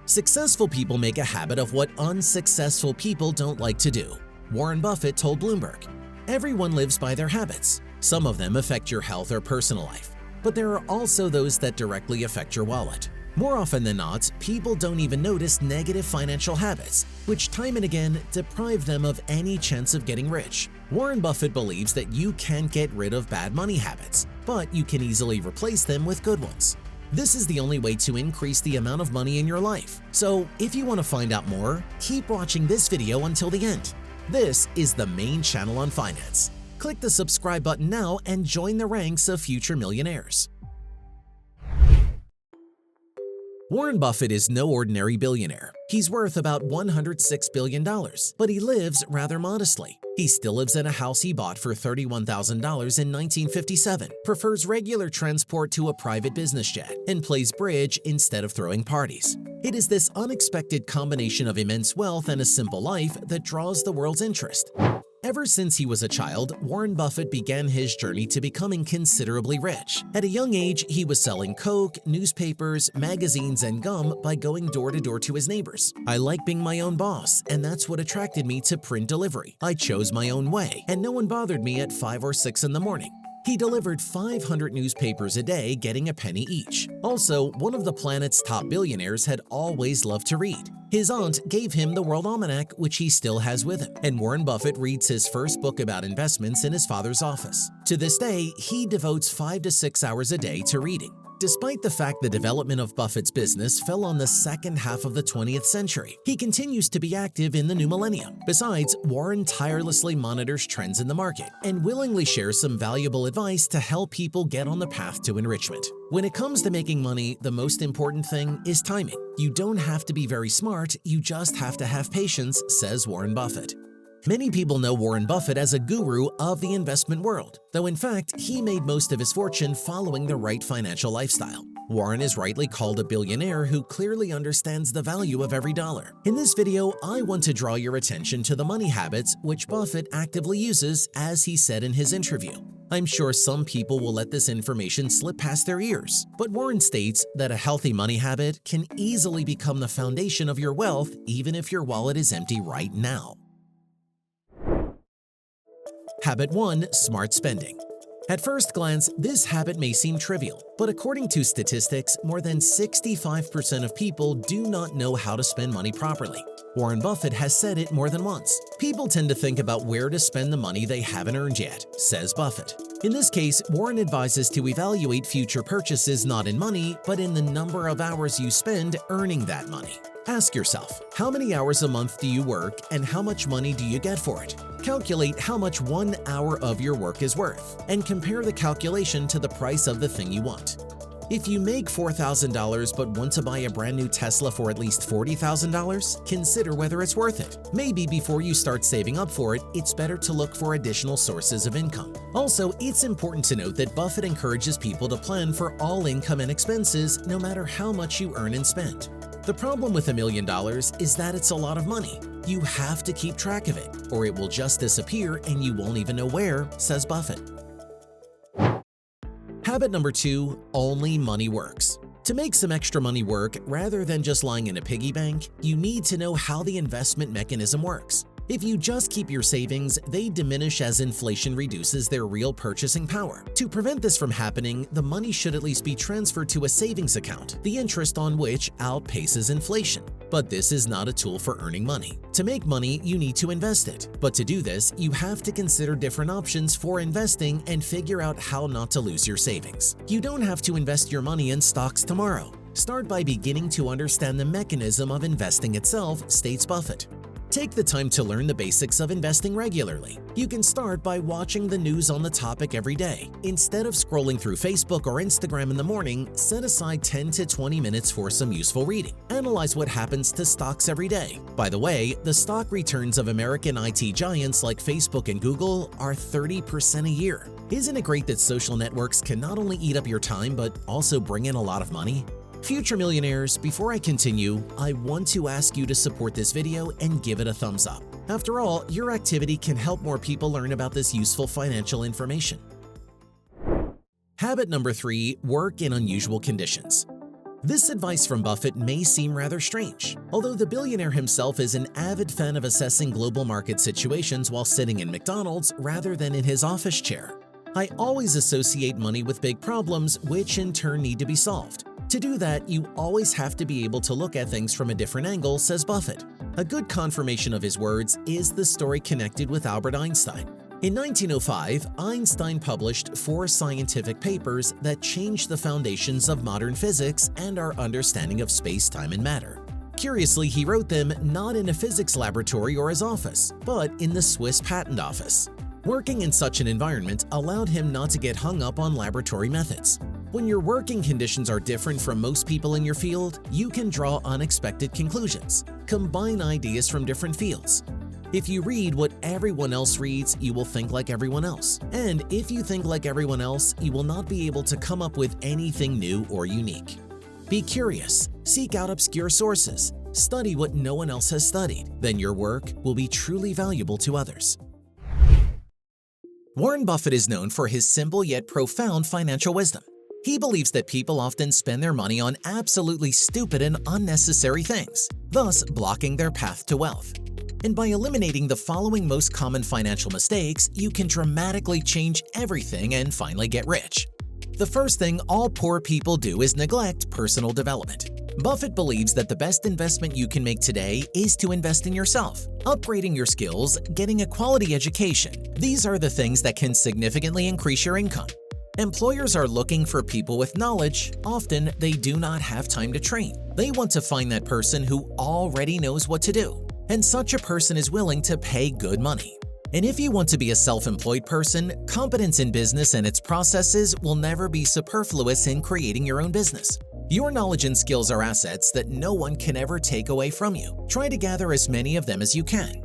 Successful people make a habit of what unsuccessful people don't like to do. Warren Buffett told Bloomberg, "Everyone lives by their habits. Some of them affect your health or personal life, but there are also those that directly affect your wallet. More often than not, people don't even notice negative financial habits, which time and again deprive them of any chance of getting rich." Warren Buffett believes that you can't get rid of bad money habits, but you can easily replace them with good ones. This is the only way to increase the amount of money in your life. So if you want to find out more, keep watching this video until the end. This is the main channel on finance. Click the subscribe button now and join the ranks of future millionaires. Warren Buffett is no ordinary billionaire. He's worth about $106 billion, but he lives rather modestly. He still lives in a house he bought for $31,000 in 1957, prefers regular transport to a private business jet, and plays bridge instead of throwing parties. It is this unexpected combination of immense wealth and a simple life that draws the world's interest. Ever since he was a child, Warren Buffett began his journey to becoming considerably rich. At a young age, he was selling Coke, newspapers, magazines, and gum by going door to door to his neighbors. "I like being my own boss, and that's what attracted me to print delivery. I chose my own way, and no one bothered me at 5 or 6 in the morning." He delivered 500 newspapers a day, getting a penny each. Also, one of the planet's top billionaires had always loved to read. His aunt gave him the World Almanac, which he still has with him, and Warren Buffett reads his first book about investments in his father's office. To this day, he devotes 5 to 6 hours a day to reading. Despite the fact the development of Buffett's business fell on the second half of the 20th century, he continues to be active in the new millennium. Besides, Warren tirelessly monitors trends in the market and willingly shares some valuable advice to help people get on the path to enrichment. When it comes to making money, the most important thing is timing. You don't have to be very smart, you just have to have patience, says Warren Buffett. Many people know Warren Buffett as a guru of the investment world, though in fact, he made most of his fortune following the right financial lifestyle. Warren is rightly called a billionaire who clearly understands the value of every dollar. In this video, I want to draw your attention to the money habits which Buffett actively uses, as he said in his interview. I'm sure some people will let this information slip past their ears, but Warren states that a healthy money habit can easily become the foundation of your wealth even if your wallet is empty right now. Habit 1. Smart spending. At first glance, this habit may seem trivial, but according to statistics, more than 65% of people do not know how to spend money properly. Warren Buffett has said it more than once. People tend to think about where to spend the money they haven't earned yet, says Buffett. In this case, Warren advises to evaluate future purchases not in money, but in the number of hours you spend earning that money. Ask yourself, how many hours a month do you work and how much money do you get for it? Calculate how much 1 hour of your work is worth and compare the calculation to the price of the thing you want. If you make $4,000 but want to buy a brand new Tesla for at least $40,000, consider whether it's worth it. Maybe before you start saving up for it, it's better to look for additional sources of income. Also, it's important to note that Buffett encourages people to plan for all income and expenses no matter how much you earn and spend. The problem with $1 million is that it's a lot of money. You have to keep track of it, or it will just disappear and you won't even know where, says Buffett. Habit number 2. Only money works. To make some extra money work, rather than just lying in a piggy bank, you need to know how the investment mechanism works. If you just keep your savings, they diminish as inflation reduces their real purchasing power. To prevent this from happening, the money should at least be transferred to a savings account, the interest on which outpaces inflation. But this is not a tool for earning money. To make money, you need to invest it. But to do this, you have to consider different options for investing and figure out how not to lose your savings. You don't have to invest your money in stocks tomorrow. Start by beginning to understand the mechanism of investing itself, states Buffett. Take the time to learn the basics of investing regularly. You can start by watching the news on the topic every day. Instead of scrolling through Facebook or Instagram in the morning, set aside 10 to 20 minutes for some useful reading. Analyze what happens to stocks every day. By the way, the stock returns of American IT giants like Facebook and Google are 30% a year. Isn't it great that social networks can not only eat up your time but also bring in a lot of money? Future millionaires, before I continue, I want to ask you to support this video and give it a thumbs up. After all, your activity can help more people learn about this useful financial information. Habit number 3. Work in unusual conditions. This advice from Buffett may seem rather strange, although the billionaire himself is an avid fan of assessing global market situations while sitting in McDonald's rather than in his office chair. I always associate money with big problems, which in turn need to be solved. To do that, you always have to be able to look at things from a different angle, says Buffett. A good confirmation of his words is the story connected with Albert Einstein. In 1905, Einstein published 4 scientific papers that changed the foundations of modern physics and our understanding of space-time and matter. Curiously, he wrote them not in a physics laboratory or his office, but in the Swiss Patent Office. Working in such an environment allowed him not to get hung up on laboratory methods. When your working conditions are different from most people in your field, you can draw unexpected conclusions, combine ideas from different fields. If you read what everyone else reads, you will think like everyone else. And if you think like everyone else, you will not be able to come up with anything new or unique. Be curious, seek out obscure sources, study what no one else has studied, then your work will be truly valuable to others. Warren Buffett is known for his simple yet profound financial wisdom. He believes that people often spend their money on absolutely stupid and unnecessary things, thus blocking their path to wealth. And by eliminating the following most common financial mistakes, you can dramatically change everything and finally get rich. The first thing all poor people do is neglect personal development. Buffett believes that the best investment you can make today is to invest in yourself, upgrading your skills, getting a quality education. These are the things that can significantly increase your income. Employers are looking for people with knowledge. Often, they do not have time to train. They want to find that person who already knows what to do. And such a person is willing to pay good money. And if you want to be a self-employed person, competence in business and its processes will never be superfluous in creating your own business. Your knowledge and skills are assets that no one can ever take away from you. Try to gather as many of them as you can.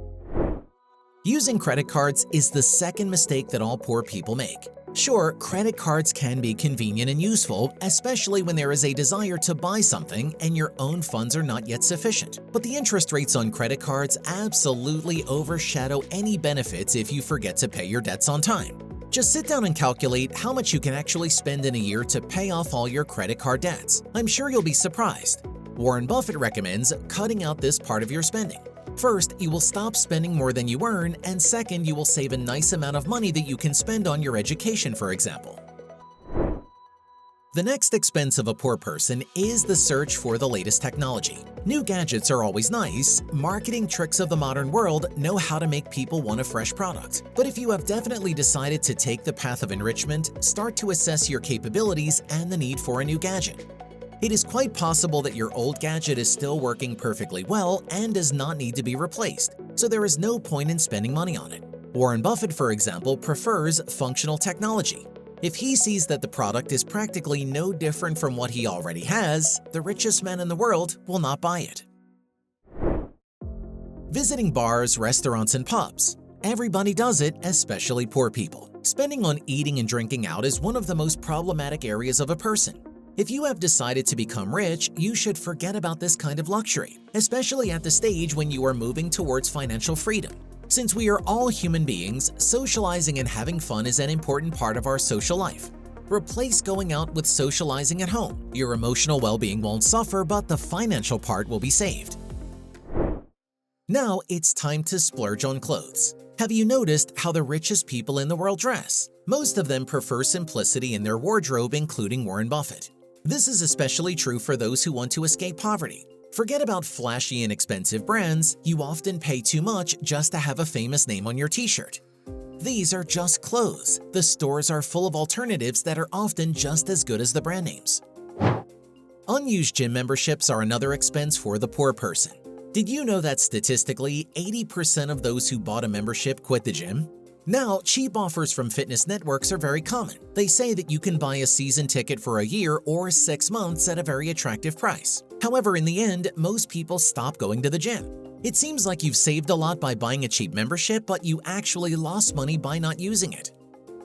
Using credit cards is the second mistake that all poor people make. Sure, credit cards can be convenient and useful, especially when there is a desire to buy something and your own funds are not yet sufficient. But the interest rates on credit cards absolutely overshadow any benefits if you forget to pay your debts on time. Just sit down and calculate how much you can actually spend in a year to pay off all your credit card debts. I'm sure you'll be surprised. Warren Buffett recommends cutting out this part of your spending. First, you will stop spending more than you earn, and second, you will save a nice amount of money that you can spend on your education, for example. The next expense of a poor person is the search for the latest technology. New gadgets are always nice. Marketing tricks of the modern world know how to make people want a fresh product. But if you have definitely decided to take the path of enrichment, start to assess your capabilities and the need for a new gadget. It is quite possible that your old gadget is still working perfectly well and does not need to be replaced, so there is no point in spending money on it. Warren Buffett, for example, prefers functional technology. If he sees that the product is practically no different from what he already has, the richest man in the world will not buy it. Visiting bars, restaurants, and pubs. Everybody does it, especially poor people. Spending on eating and drinking out is one of the most problematic areas of a person. If you have decided to become rich, you should forget about this kind of luxury, especially at the stage when you are moving towards financial freedom. Since we are all human beings, socializing and having fun is an important part of our social life. Replace going out with socializing at home. Your emotional well-being won't suffer, but the financial part will be saved. Now it's time to splurge on clothes. Have you noticed how the richest people in the world dress? Most of them prefer simplicity in their wardrobe, including Warren Buffett. This is especially true for those who want to escape poverty. Forget about flashy and expensive brands. You often pay too much just to have a famous name on your t-shirt. These are just clothes. The stores are full of alternatives that are often just as good as the brand names. Unused gym memberships are another expense for the poor person. Did you know that statistically, 80% of those who bought a membership quit the gym? Now, cheap offers from fitness networks are very common. They say that you can buy a season ticket for a year or 6 months at a very attractive price. However, in the end, most people stop going to the gym. It seems like you've saved a lot by buying a cheap membership, but you actually lost money by not using it.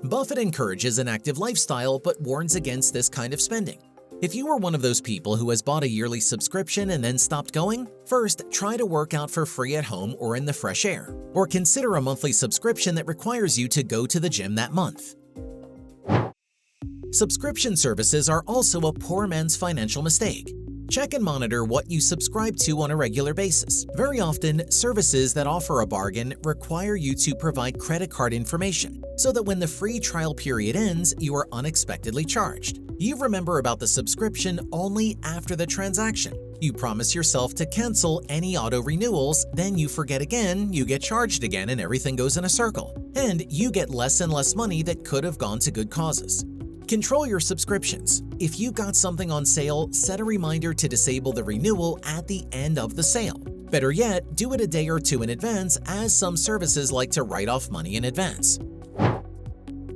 Buffett encourages an active lifestyle but warns against this kind of spending. If you are one of those people who has bought a yearly subscription and then stopped going, first try to work out for free at home or in the fresh air, or consider a monthly subscription that requires you to go to the gym that month. Subscription services are also a poor man's financial mistake. Check and monitor what you subscribe to on a regular basis. Very often, services that offer a bargain require you to provide credit card information so that when the free trial period ends, you are unexpectedly charged. You remember about the subscription only after the transaction. You promise yourself to cancel any auto renewals, then you forget again, you get charged again, and everything goes in a circle. And you get less and less money that could have gone to good causes. Control your subscriptions. If you got something on sale, set a reminder to disable the renewal at the end of the sale. Better yet, do it a day or two in advance, as some services like to write off money in advance.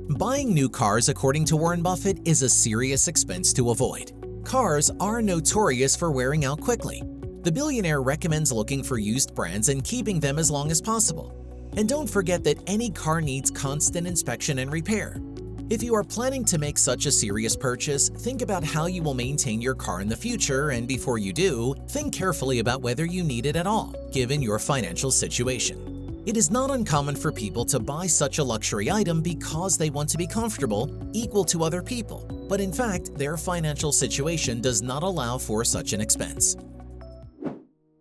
Buying new cars, according to Warren Buffett, is a serious expense to avoid. Cars are notorious for wearing out quickly. The billionaire recommends looking for used brands and keeping them as long as possible. And don't forget that any car needs constant inspection and repair. If you are planning to make such a serious purchase, think about how you will maintain your car in the future, and before you do, think carefully about whether you need it at all, given your financial situation. It is not uncommon for people to buy such a luxury item because they want to be comfortable, equal to other people, but in fact, their financial situation does not allow for such an expense.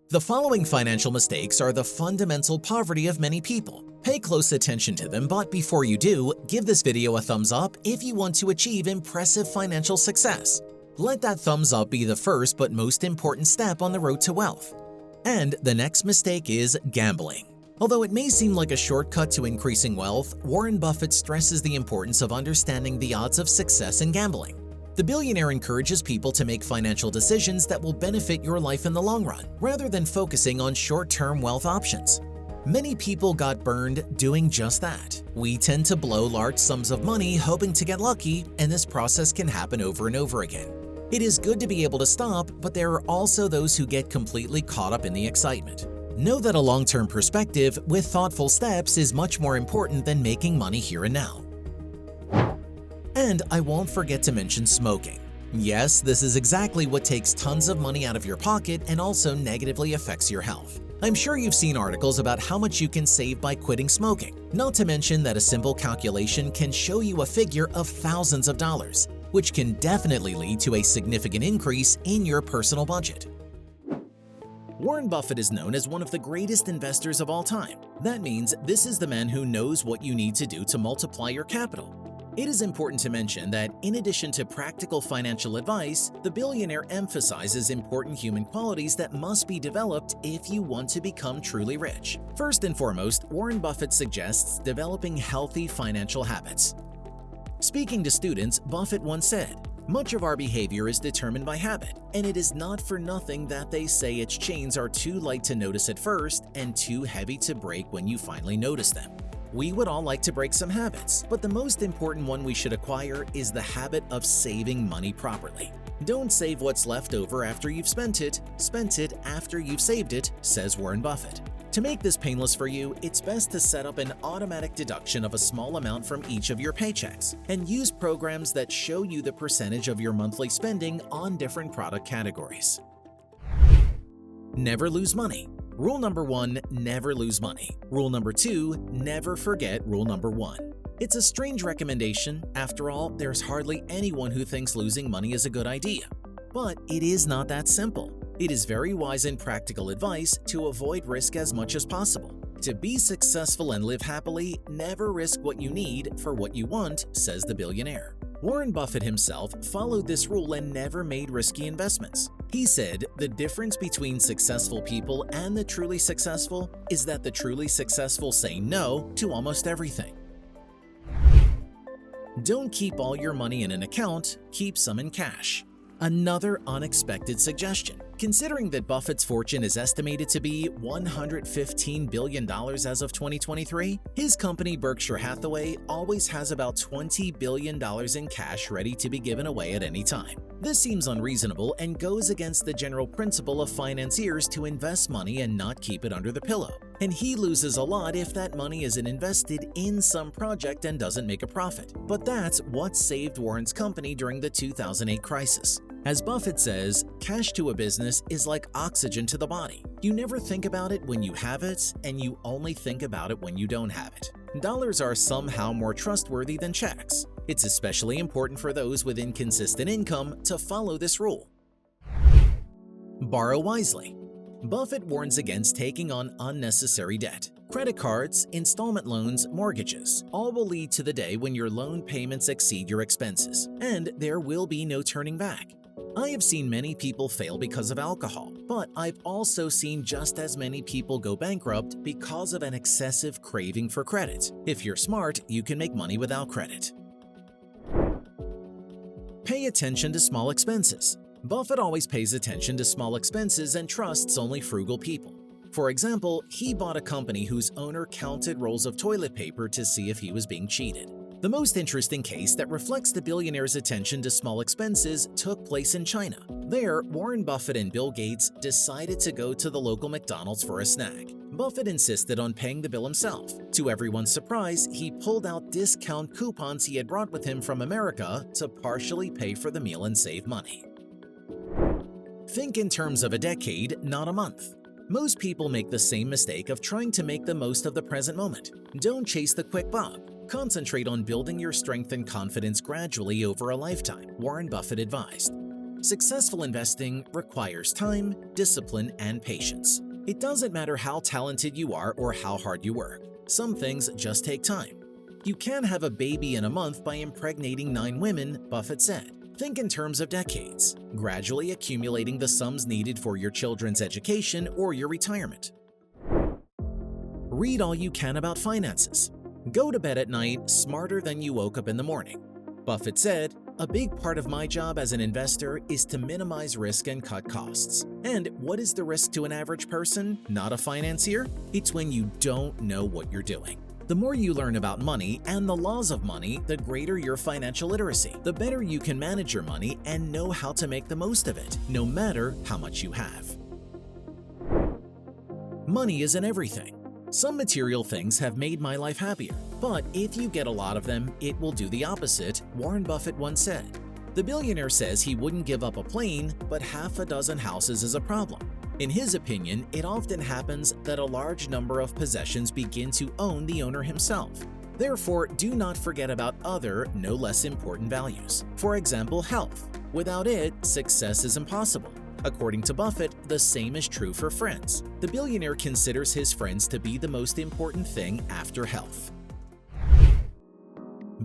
The following financial mistakes are the fundamental poverty of many people. Pay close attention to them, but before you do, give this video a thumbs up if you want to achieve impressive financial success. Let that thumbs up be the first but most important step on the road to wealth. And the next mistake is gambling. Although it may seem like a shortcut to increasing wealth, Warren Buffett stresses the importance of understanding the odds of success in gambling. The billionaire encourages people to make financial decisions that will benefit your life in the long run, rather than focusing on short-term wealth options. Many people got burned doing just that. We tend to blow large sums of money hoping to get lucky, and this process can happen over and over again. It is good to be able to stop, but there are also those who get completely caught up in the excitement. Know that a long-term perspective with thoughtful steps is much more important than making money here and now. And I won't forget to mention smoking. Yes, this is exactly what takes tons of money out of your pocket and also negatively affects your health. I'm sure you've seen articles about how much you can save by quitting smoking, not to mention that a simple calculation can show you a figure of thousands of dollars, which can definitely lead to a significant increase in your personal budget. Warren Buffett is known as one of the greatest investors of all time. That means this is the man who knows what you need to do to multiply your capital. It is important to mention that in addition to practical financial advice, the billionaire emphasizes important human qualities that must be developed if you want to become truly rich. First and foremost, Warren Buffett suggests developing healthy financial habits. Speaking to students, Buffett once said, "Much of our behavior is determined by habit, and it is not for nothing that they say its chains are too light to notice at first and too heavy to break when you finally notice them." We would all like to break some habits, but the most important one we should acquire is the habit of saving money properly. Don't save what's left over after you've spent it after you've saved it, says Warren Buffett. To make this painless for you, it's best to set up an automatic deduction of a small amount from each of your paychecks and use programs that show you the percentage of your monthly spending on different product categories. Never lose money. Rule number 1, never lose money. Rule number 2, never forget rule number 1. It's a strange recommendation. After all, there's hardly anyone who thinks losing money is a good idea. But it is not that simple. It is very wise and practical advice to avoid risk as much as possible. To be successful and live happily, never risk what you need for what you want, says the billionaire. Warren Buffett himself followed this rule and never made risky investments. He said, "The difference between successful people and the truly successful is that the truly successful say no to almost everything." Don't keep all your money in an account, keep some in cash. Another unexpected suggestion. Considering that Buffett's fortune is estimated to be $115 billion as of 2023, his company Berkshire Hathaway always has about $20 billion in cash ready to be given away at any time. This seems unreasonable and goes against the general principle of financiers to invest money and not keep it under the pillow. And he loses a lot if that money isn't invested in some project and doesn't make a profit. But that's what saved Warren's company during the 2008 crisis. As Buffett says, cash to a business is like oxygen to the body. You never think about it when you have it, and you only think about it when you don't have it. Dollars are somehow more trustworthy than checks. It's especially important for those with inconsistent income to follow this rule. Borrow wisely. Buffett warns against taking on unnecessary debt. Credit cards, installment loans, mortgages all will lead to the day when your loan payments exceed your expenses, and there will be no turning back. I have seen many people fail because of alcohol, but I've also seen just as many people go bankrupt because of an excessive craving for credit. If you're smart, you can make money without credit. Pay attention to small expenses. Buffett always pays attention to small expenses and trusts only frugal people. For example, he bought a company whose owner counted rolls of toilet paper to see if he was being cheated. The most interesting case that reflects the billionaire's attention to small expenses took place in China. There, Warren Buffett and Bill Gates decided to go to the local McDonald's for a snack. Buffett insisted on paying the bill himself. To everyone's surprise, he pulled out discount coupons he had brought with him from America to partially pay for the meal and save money. Think in terms of a decade, not a month. Most people make the same mistake of trying to make the most of the present moment. Don't chase the quick buck. Concentrate on building your strength and confidence gradually over a lifetime, Warren Buffett advised. Successful investing requires time, discipline, and patience. It doesn't matter how talented you are or how hard you work. Some things just take time. You can't have a baby in a month by impregnating 9 women, Buffett said. Think in terms of decades, gradually accumulating the sums needed for your children's education or your retirement. Read all you can about finances. Go to bed at night smarter than you woke up in the morning. Buffett said, "A big part of my job as an investor is to minimize risk and cut costs." And what is the risk to an average person, not a financier? It's when you don't know what you're doing. The more you learn about money and the laws of money, the greater your financial literacy. The better you can manage your money and know how to make the most of it, no matter how much you have. Money isn't everything. Some material things have made my life happier, but if you get a lot of them, it will do the opposite, Warren Buffett once said. The billionaire says he wouldn't give up a plane, but half a dozen houses is a problem. In his opinion, it often happens that a large number of possessions begin to own the owner himself. Therefore, do not forget about other, no less important values. For example, health. Without it, success is impossible. According to Buffett, the same is true for friends. The billionaire considers his friends to be the most important thing after health.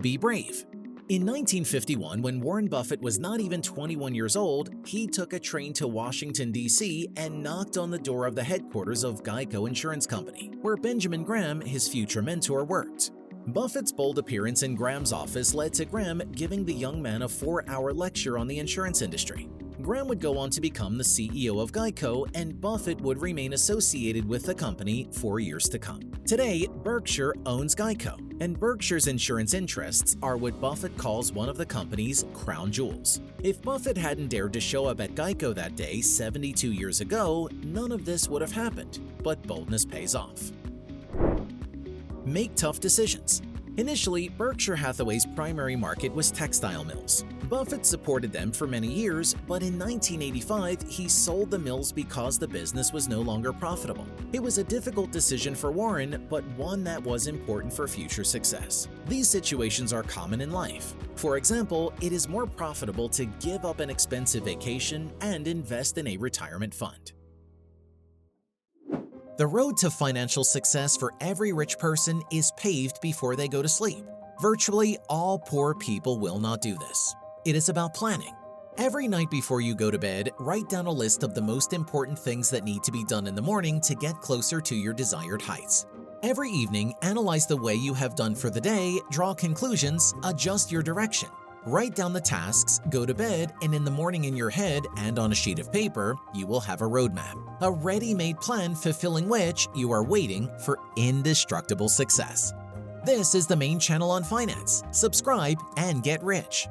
Be brave. In 1951, when Warren Buffett was not even 21 years old, he took a train to Washington, D.C. and knocked on the door of the headquarters of Geico Insurance Company, where Benjamin Graham, his future mentor, worked. Buffett's bold appearance in Graham's office led to Graham giving the young man a 4-hour lecture on the insurance industry. Graham would go on to become the CEO of Geico, and Buffett would remain associated with the company for years to come. Today, Berkshire owns Geico, and Berkshire's insurance interests are what Buffett calls one of the company's crown jewels. If Buffett hadn't dared to show up at Geico that day 72 years ago, none of this would have happened, but boldness pays off. Make tough decisions. Initially, Berkshire Hathaway's primary market was textile mills. Buffett supported them for many years, but in 1985, he sold the mills because the business was no longer profitable. It was a difficult decision for Warren, but one that was important for future success. These situations are common in life. For example, it is more profitable to give up an expensive vacation and invest in a retirement fund. The road to financial success for every rich person is paved before they go to sleep. Virtually all poor people will not do this. It is about planning. Every night before you go to bed, write down a list of the most important things that need to be done in the morning to get closer to your desired heights. Every evening, analyze the way you have done for the day, draw conclusions, adjust your direction. Write down the tasks, go to bed, and in the morning in your head and on a sheet of paper, you will have a roadmap, a ready-made plan fulfilling which you are waiting for indestructible success. This is the main channel on finance. Subscribe and get rich.